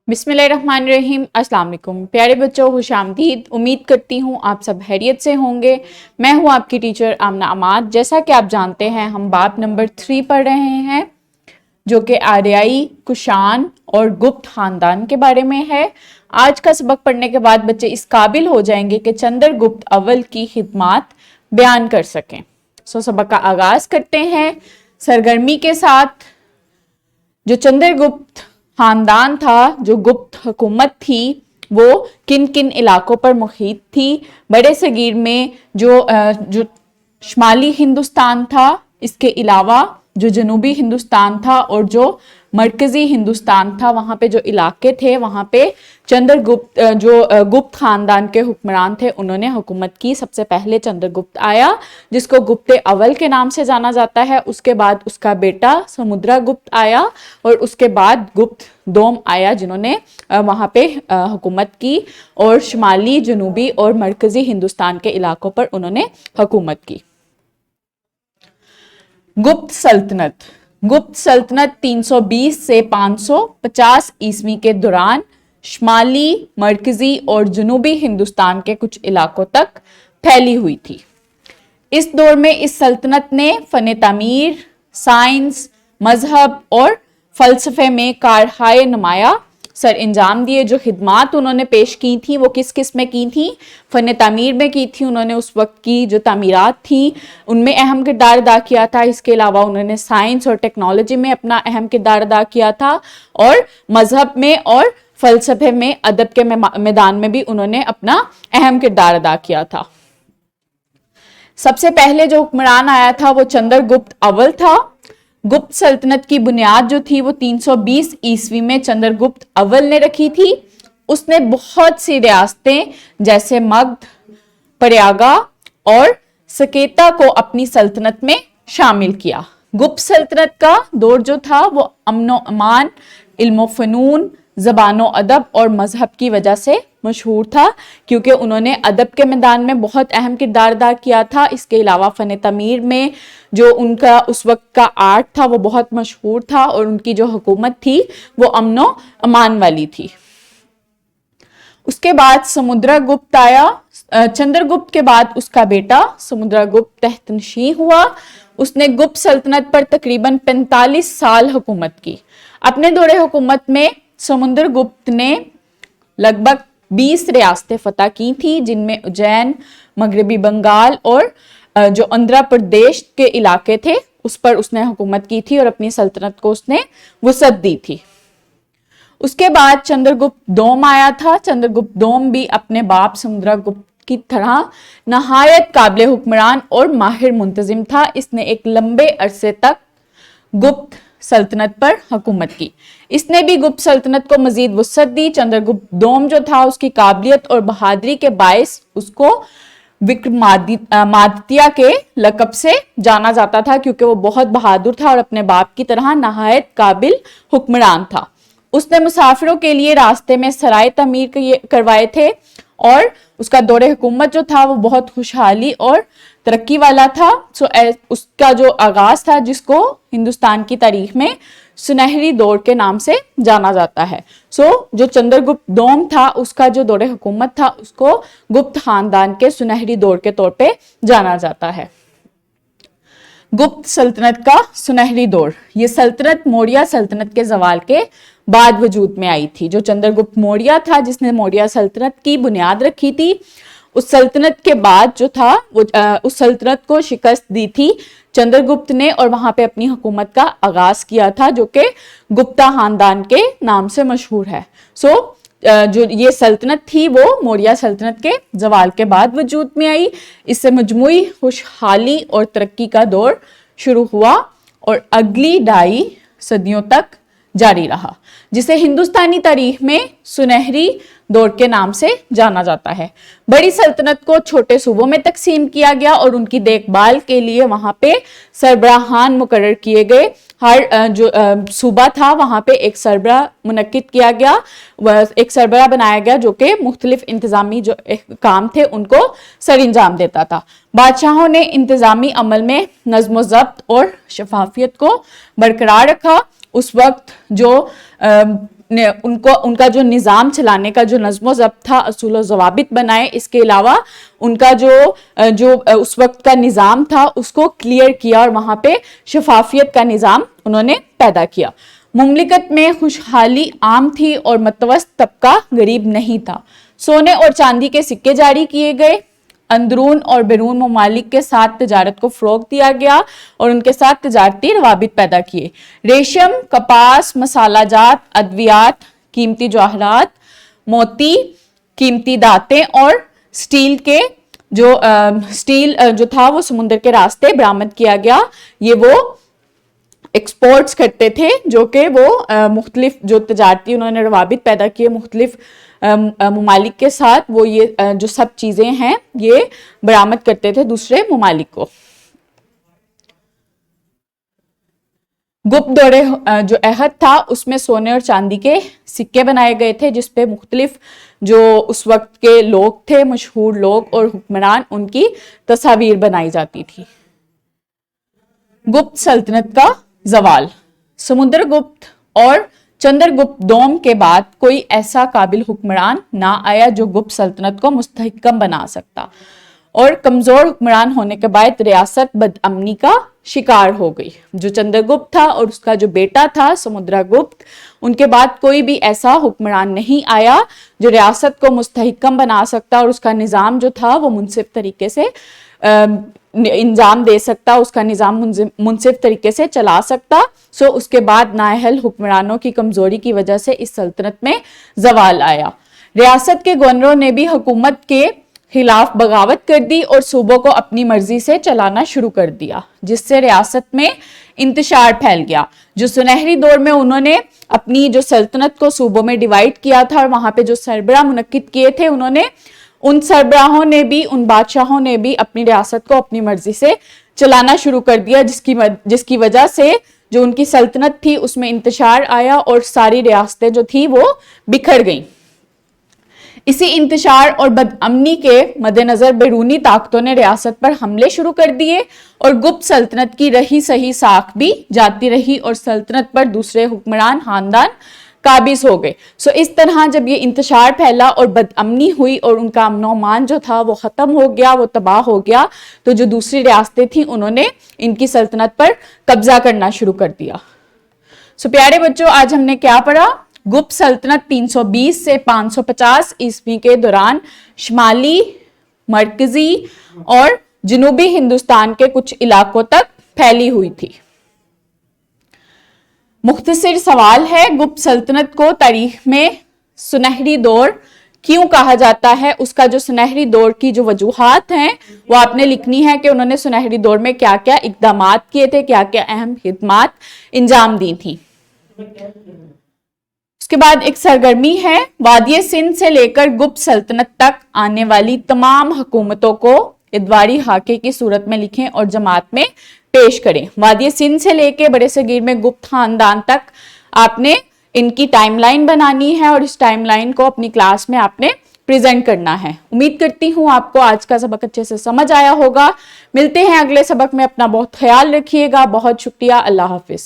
बिस्मिल्लाहिर्रहमानिर्रहीम। अस्सलाम वालेकुम प्यारे बच्चों, खुश आमदीद। उम्मीद करती हूँ आप सब खैरियत से होंगे। मैं हूँ आपकी टीचर आमना अमाद। जैसा कि आप जानते हैं हम बाब नंबर 3 पढ़ रहे हैं जो कि आर्याई, कुषाण और गुप्त खानदान के बारे में है। आज का सबक पढ़ने के बाद बच्चे इस काबिल हो जाएंगे कि चंद्रगुप्त अव्वल की खिदमात बयान कर सकें। सबक का आगाज करते हैं सरगर्मी के साथ। जो चंद्रगुप्त खानदान था, जो गुप्त हुकूमत थी, वो किन किन इलाकों पर मुहित थी। बड़े सगीर में जो शुमाली हिंदुस्तान था, इसके अलावा जो जनूबी हिंदुस्तान था और जो मरकजी हिंदुस्तान था, वहां पे जो इलाके थे वहां पे चंद्रगुप्त गुप्त खानदान के हुक्मरान थे, उन्होंने हुकूमत की। सबसे पहले चंद्रगुप्त आया जिसको गुप्त अव्वल के नाम से जाना जाता है। उसके बाद उसका बेटा समुद्रगुप्त आया और उसके बाद गुप्त दोम आया जिन्होंने वहां पे हुकूमत की और शुमाली, जनूबी और मरकजी हिंदुस्तान के इलाकों पर उन्होंने हुकूमत की। गुप्त सल्तनत 320 से 550 ईस्वी के दौरान शुमाली, मरकजी और जनूबी हिंदुस्तान के कुछ इलाकों तक फैली हुई थी। इस दौर में इस सल्तनत ने फन तामीर, साइंस, मजहब और फलसफे में कारहाय नुमाया सर अंजाम दिए। जो खिदमात उन्होंने पेश की थी वो किस किस में की थी? फन तामीर में की थी। उन्होंने उस वक्त की जो तामीरात थी उनमें अहम किरदार अदा किया था। इसके अलावा उन्होंने साइंस और टेक्नोलॉजी में अपना अहम किरदार अदा किया था और मजहब में और फलसफे में, अदब के मैदान में भी उन्होंने अपना अहम किरदार अदा किया था। सबसे पहले जो हुक्मरान आया था वो चंद्रगुप्त अव्वल था। गुप्त सल्तनत की बुनियाद जो थी वो 320 ईस्वी में चंद्रगुप्त अव्वल ने रखी थी। उसने बहुत सी रियासतें जैसे मगध, प्रयागा और सकेता को अपनी सल्तनत में शामिल किया। गुप्त सल्तनत का दौर जो था वो अमनो अमान, इल्मो फनून, ज़बानो अदब और मजहब की वजह से मशहूर था क्योंकि उन्होंने अदब के मैदान में बहुत अहम किरदार अदा किया था। इसके अलावा फन तमीर में जो उनका उस वक्त का आर्ट था वो बहुत मशहूर था और उनकी जो हुकूमत थी वो अमनो अमान वाली थी। उसके बाद समुद्रगुप्त आया। चंद्रगुप्त के बाद उसका बेटा समुद्रगुप्त तख्तनशी हुआ। उसने गुप्त सल्तनत पर तकरीबन 45 साल हुकूमत की। अपने दौरे हुकूमत में समुद्रगुप्त ने लगभग 20 रियासतें फतह की थी जिनमें उज्जैन, मगरबी बंगाल और जो आंध्र प्रदेश के इलाके थे उस पर उसने हुकूमत की थी और अपनी सल्तनत को उसने वसअत दी थी। उसके बाद चंद्रगुप्त दोम आया था। चंद्रगुप्त दोम भी अपने बाप समुद्रगुप्त की तरह नहायत काबिल हुक्मरान और माहिर मुंतजिम था। इसने एक लंबे अरसे तक गुप्त सल्तनत पर हुकूमत की। इसने भी गुप्त सल्तनत को मजीद वसअत दी। चंद्रगुप्त दोम जो था उसकी काबिलियत और बहादुरी के बायस उसको विक्रमादित्य के लक़ब से जाना जाता था क्योंकि वो बहुत बहादुर था और अपने बाप की तरह नहायत काबिल हुक्मरान था। उसने मुसाफिरों के लिए रास्ते में सराय तमीर करवाए थे और उसका दौरे हुकूमत जो था वो बहुत खुशहाली और तरक्की वाला था। उसका जो आगाज था जिसको हिंदुस्तान की तारीख में सुनहरी दौर के नाम से जाना जाता है। जो चंद्रगुप्त दोम था उसका जो दौरे हुकूमत था उसको गुप्त खानदान के सुनहरी दौर के तौर पे जाना जाता है। गुप्त सल्तनत का सुनहरी दौर, ये सल्तनत मौर्य सल्तनत के जवाल के बाद वजूद में आई थी। जो चंद्रगुप्त मौर्य था जिसने मौर्य सल्तनत की बुनियाद रखी थी, उस सल्तनत के बाद जो था वो उस सल्तनत को शिकस्त दी थी चंद्रगुप्त ने और वहां पे अपनी हुकूमत का आगाज किया था जो कि गुप्ता खानदान के नाम से मशहूर है। जो ये सल्तनत थी वो मौर्य सल्तनत के जवाल के बाद वजूद में आई। इससे मजमूई खुशहाली और तरक्की का दौर शुरू हुआ और अगली 2.5 सदियों तक जारी रहा, जिसे हिंदुस्तानी तारीख में सुनहरी दौर के नाम से जाना जाता है। बड़ी सल्तनत को छोटे सूबों में तकसीम किया गया और उनकी देखभाल के लिए वहां पे सरबराहान मुकर्रर किए गए। हर जो सूबा था वहां पे एक सरबराह मुनक्किद किया गया, एक सरबराह बनाया गया जो कि मुख्तलिफ इंतजामी जो काम थे उनको सर अंजाम देता था। बादशाहों ने इंतजामी अमल में नज़्म व ज़ब्त और शफाफियत को बरकरार रखा। उस वक्त जो उनका जो निज़ाम चलाने का जो नज़्म ज़ब्त था, असूल व ज़वाबित बनाए। इसके अलावा उनका जो उस वक्त का निज़ाम था उसको क्लियर किया और वहाँ पे शफाफियत का निज़ाम उन्होंने पैदा किया। मुमलिकत में खुशहाली आम थी और मतवस्त तबका गरीब नहीं था। सोने और चांदी के सिक्के जारी किए गए। अंदरून और बैरून ममालिक के साथ तजारत को फ़रोग़ दिया गया और उनके साथ तजारती रवाबित पैदा किए। रेशम, कपास, मसालाजात, अद्वियात, कीमती जवाहरात, मोती, कीमती दातें और स्टील जो था वो समुद्र के रास्ते बरामद किया गया। ये वो एक्सपोर्ट्स करते थे जो कि वो मुख्तलिफ जो तजारती उन्होंने रवाबित पैदा किए मुख्तलिफ ममालिक के साथ, वो ये जो सब चीजें हैं ये बरामद करते थे दूसरे ममालिक को। गुप्त दौरे जो अहद था उसमें सोने और चांदी के सिक्के बनाए गए थे जिसपे मुख्तलिफ जो उस वक्त के लोग थे, मशहूर लोग और हुक्मरान, उनकी तस्वीर बनाई जाती थी। गुप्त सल्तनत का जवाल। समुद्रगुप्त और चंद्रगुप्त दोम के बाद कोई ऐसा काबिल हुक्मरान ना आया जो गुप्त सल्तनत को मुस्तहकम बना सकता, और कमजोर हुक्मरान होने के बाद रियासत बदअमनी का शिकार हो गई। जो चंद्रगुप्त था और उसका जो बेटा था समुद्रगुप्त, उनके बाद कोई भी ऐसा हुक्मरान नहीं आया जो रियासत को मुस्तहकम बना सकता और उसका निज़ाम जो था वो मुनसिफ तरीके से इंजाम दे सकता, उसका निज़ाम मुनसिफ तरीके से चला सकता। सो उसके बाद नाअहल हुक्मरानों की कमजोरी की वजह से इस सल्तनत में जवाल आया। रियासत के गवर्नरों ने भी हुकूमत के खिलाफ बगावत कर दी और सूबों को अपनी मर्जी से चलाना शुरू कर दिया, जिससे रियासत में इंतशार फैल गया। जो सुनहरी दौर में उन्होंने अपनी जो सल्तनत को सूबों में डिवाइड किया था और वहां पे जो सरबराह मुनक्किद किए थे, उन्होंने उन सरबराहों ने भी, उन बादशाहों ने भी अपनी रियासत को अपनी मर्जी से चलाना शुरू कर दिया, जिसकी वजह से जो उनकी सल्तनत थी उसमें इंतशार आया और सारी रियासतें जो थी वो बिखर गईं। इसी इंतशार और बदअमनी के मद्देनजर बैरूनी ताकतों ने रियासत पर हमले शुरू कर दिए और गुप्त सल्तनत की रही सही साख भी जाती रही और सल्तनत पर दूसरे हुक्मरान खानदान काबिज हो गए। सो इस तरह जब ये इंतशार फैला और बदअमनी हुई और उनका अमन जो था वो खत्म हो गया, वो तबाह हो गया, तो जो दूसरी रियासतें थी उन्होंने इनकी सल्तनत पर कब्जा करना शुरू कर दिया। सो प्यारे बच्चों, आज हमने क्या पढ़ा? गुप्त सल्तनत 320 से 550 ईस्वी के दौरान शुमाली, मरकजी और जनूबी हिंदुस्तान के कुछ इलाकों तक फैली हुई थी। मुख्तसर सवाल है, गुप्त सल्तनत को तारीख में सुनहरी दौर क्यों कहा जाता है? उसका जो सुनहरी दौर की जो वजूहात हैं वो आपने लिखनी है कि उन्होंने सुनहरी दौर में क्या क्या इक़दामात किए थे, क्या क्या अहम खिदमात इंजाम दी थी। उसके बाद एक सरगर्मी है, वादिय सिंध से लेकर गुप्त सल्तनत तक आने वाली तमाम हुकूमतों को इदवारी हाके की सूरत में लिखें और जमात में पेश करें। वादिय सिंध से लेकर बड़े सगीर में गुप्त खानदान तक आपने इनकी टाइमलाइन बनानी है और इस टाइमलाइन को अपनी क्लास में आपने प्रेजेंट करना है। उम्मीद करती हूँ आपको आज का सबक अच्छे से समझ आया होगा। मिलते हैं अगले सबक में। अपना बहुत ख्याल रखिएगा। बहुत शुक्रिया। अल्लाह हाफिज।